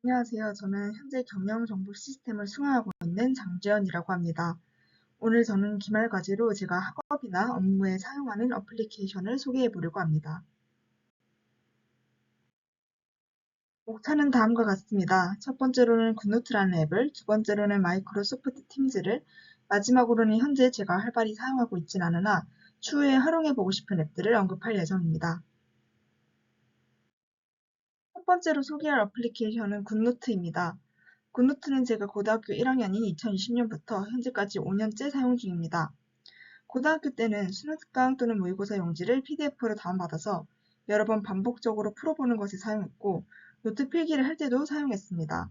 안녕하세요. 저는 현재 경영정보 시스템을 수강하고 있는 장지연이라고 합니다. 오늘 저는 기말 과제로 제가 학업이나 업무에 사용하는 어플리케이션을 소개해 보려고 합니다. 목차는 다음과 같습니다. 첫 번째로는 굿노트라는 앱을, 두 번째로는 마이크로소프트 팀즈를, 마지막으로는 현재 제가 활발히 사용하고 있진 않으나 추후에 활용해 보고 싶은 앱들을 언급할 예정입니다. 첫 번째로 소개할 어플리케이션은 굿노트입니다. 굿노트는 제가 고등학교 1학년인 2020년부터 현재까지 5년째 사용 중입니다. 고등학교 때는 수능특강 또는 모의고사 용지를 PDF로 다운받아서 여러 번 반복적으로 풀어보는 것에 사용했고, 노트 필기를 할 때도 사용했습니다.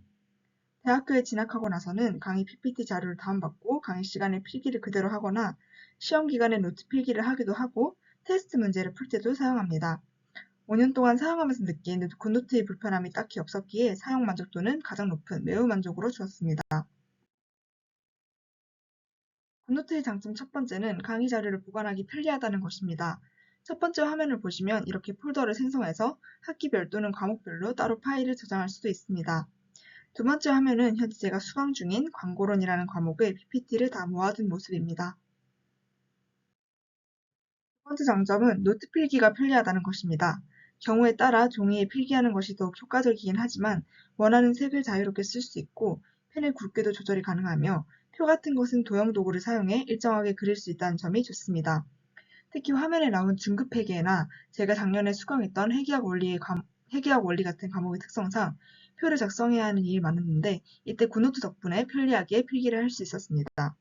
대학교에 진학하고 나서는 강의 PPT 자료를 다운받고 강의 시간에 필기를 그대로 하거나 시험 기간에 노트 필기를 하기도 하고 테스트 문제를 풀 때도 사용합니다. 5년 동안 사용하면서 느낀 굿노트의 불편함이 딱히 없었기에 사용 만족도는 가장 높은 매우 만족으로 주었습니다. 굿노트의 장점 첫 번째는 강의 자료를 보관하기 편리하다는 것입니다. 첫 번째 화면을 보시면 이렇게 폴더를 생성해서 학기별 또는 과목별로 따로 파일을 저장할 수도 있습니다. 두 번째 화면은 현재 제가 수강 중인 광고론이라는 과목의 PPT를 다 모아둔 모습입니다. 두 번째 장점은 노트 필기가 편리하다는 것입니다. 경우에 따라 종이에 필기하는 것이 더욱 효과적이긴 하지만 원하는 색을 자유롭게 쓸 수 있고 펜의 굵기도 조절이 가능하며 표 같은 것은 도형 도구를 사용해 일정하게 그릴 수 있다는 점이 좋습니다. 특히 화면에 나온 중급회계나 제가 작년에 수강했던 회계학 원리 같은 과목의 특성상 표를 작성해야 하는 일이 많았는데 이때 굿노트 덕분에 편리하게 필기를 할 수 있었습니다.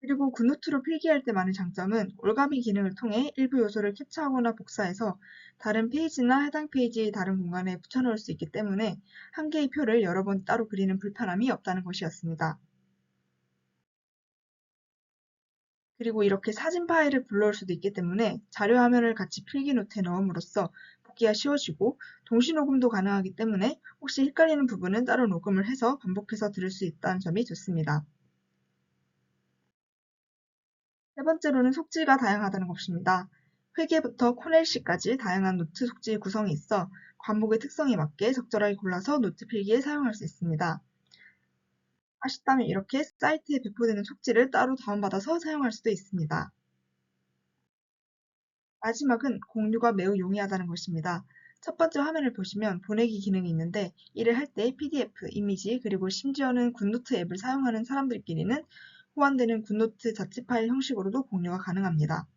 그리고 굿노트로 필기할 때 많은 장점은 올가미 기능을 통해 일부 요소를 캡처하거나 복사해서 다른 페이지나 해당 페이지의 다른 공간에 붙여넣을 수 있기 때문에 한 개의 표를 여러 번 따로 그리는 불편함이 없다는 것이었습니다. 그리고 이렇게 사진 파일을 불러올 수도 있기 때문에 자료 화면을 같이 필기 노트에 넣음으로써 보기가 쉬워지고 동시 녹음도 가능하기 때문에 혹시 헷갈리는 부분은 따로 녹음을 해서 반복해서 들을 수 있다는 점이 좋습니다. 세 번째로는 속지가 다양하다는 것입니다. 회계부터 코넬시까지 다양한 노트 속지 구성이 있어 과목의 특성에 맞게 적절하게 골라서 노트 필기에 사용할 수 있습니다. 하시다면 이렇게 사이트에 배포되는 속지를 따로 다운받아서 사용할 수도 있습니다. 마지막은 공유가 매우 용이하다는 것입니다. 첫 번째 화면을 보시면 보내기 기능이 있는데 이를 할 때 PDF, 이미지, 그리고 심지어는 굿노트 앱을 사용하는 사람들끼리는 호환되는 굿노트 자체 파일 형식으로도 공유가 가능합니다.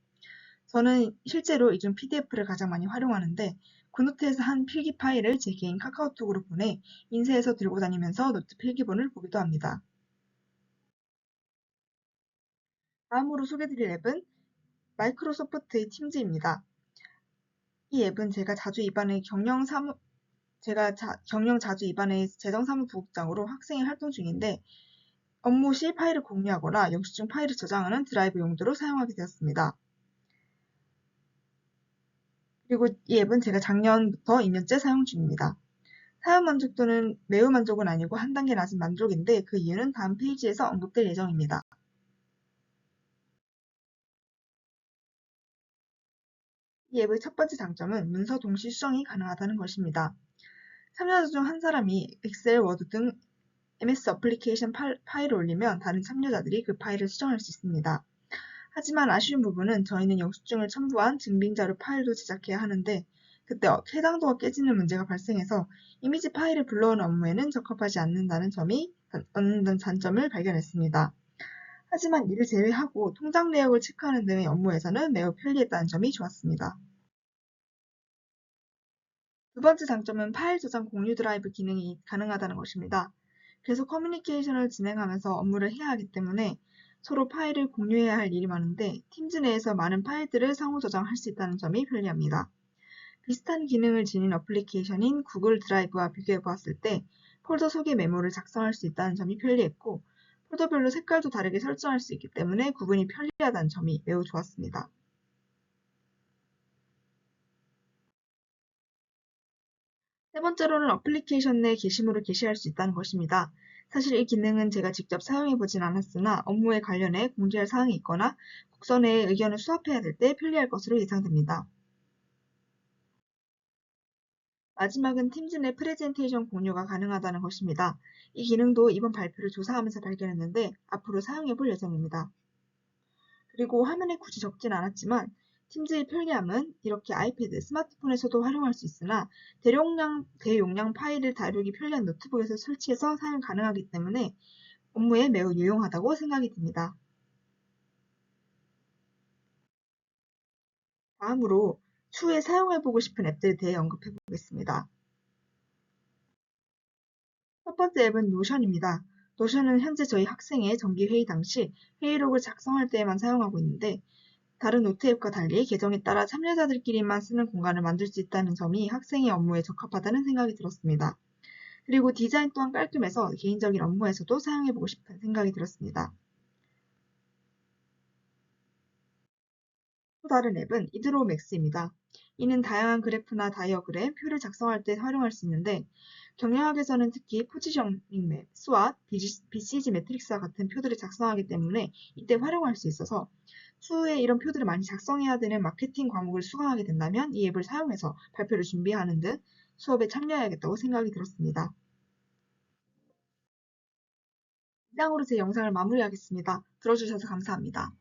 저는 실제로 이중 PDF를 가장 많이 활용하는데 굿노트에서 한 필기 파일을 제 개인 카카오톡으로 보내 인쇄해서 들고 다니면서 노트 필기본을 보기도 합니다. 다음으로 소개드릴 앱은 마이크로소프트의 팀즈입니다. 이 앱은 경영 자주 입안의 재정사무부국장으로 학생이 활동 중인데 업무 시 파일을 공유하거나 영수증 파일을 저장하는 드라이브 용도로 사용하게 되었습니다. 그리고 이 앱은 제가 작년부터 2년째 사용 중입니다. 사용 만족도는 매우 만족은 아니고 한 단계 낮은 만족인데 그 이유는 다음 페이지에서 언급될 예정입니다. 이 앱의 첫 번째 장점은 문서 동시 수정이 가능하다는 것입니다. 참여자 중 한 사람이 엑셀, 워드 등 MS 어플리케이션 파일을 올리면 다른 참여자들이 그 파일을 수정할 수 있습니다. 하지만 아쉬운 부분은 저희는 영수증을 첨부한 증빙자료 파일도 제작해야 하는데 그때 해당도가 깨지는 문제가 발생해서 이미지 파일을 불러오는 업무에는 적합하지 않는다는 단점을 발견했습니다. 하지만 이를 제외하고 통장 내역을 체크하는 등의 업무에서는 매우 편리했다는 점이 좋았습니다. 두 번째 장점은 파일 저장 공유 드라이브 기능이 가능하다는 것입니다. 계속 커뮤니케이션을 진행하면서 업무를 해야 하기 때문에 서로 파일을 공유해야 할 일이 많은데 팀즈 내에서 많은 파일들을 상호 저장할 수 있다는 점이 편리합니다. 비슷한 기능을 지닌 어플리케이션인 구글 드라이브와 비교해 보았을 때 폴더 속의 메모를 작성할 수 있다는 점이 편리했고 폴더별로 색깔도 다르게 설정할 수 있기 때문에 구분이 편리하다는 점이 매우 좋았습니다. 세 번째로는 어플리케이션 내 게시물을 게시할 수 있다는 것입니다. 사실 이 기능은 제가 직접 사용해 보진 않았으나 업무에 관련해 공지할 사항이 있거나 국선의 의견을 수합해야 될 때 편리할 것으로 예상됩니다. 마지막은 팀즈 내 프레젠테이션 공유가 가능하다는 것입니다. 이 기능도 이번 발표를 조사하면서 발견했는데 앞으로 사용해 볼 예정입니다. 그리고 화면에 굳이 적진 않았지만 팀즈의 편리함은 이렇게 아이패드, 스마트폰에서도 활용할 수 있으나 대용량 파일을 다루기 편리한 노트북에서 설치해서 사용 가능하기 때문에 업무에 매우 유용하다고 생각이 듭니다. 다음으로 추후에 사용해보고 싶은 앱들에 대해 언급해 보겠습니다. 첫 번째 앱은 노션입니다. 노션은 현재 저희 학생의 정기 회의 당시 회의록을 작성할 때에만 사용하고 있는데 다른 노트 앱과 달리 계정에 따라 참여자들끼리만 쓰는 공간을 만들 수 있다는 점이 학생의 업무에 적합하다는 생각이 들었습니다. 그리고 디자인 또한 깔끔해서 개인적인 업무에서도 사용해보고 싶은 생각이 들었습니다. 또 다른 앱은 이드로맥스입니다. 이는 다양한 그래프나 다이어그램, 표를 작성할 때 활용할 수 있는데 경영학에서는 특히 포지셔닝 맵, 스왑, BCG 매트릭스와 같은 표들을 작성하기 때문에 이때 활용할 수 있어서 추후에 이런 표들을 많이 작성해야 되는 마케팅 과목을 수강하게 된다면 이 앱을 사용해서 발표를 준비하는 등 수업에 참여해야겠다고 생각이 들었습니다. 이상으로 제 영상을 마무리하겠습니다. 들어주셔서 감사합니다.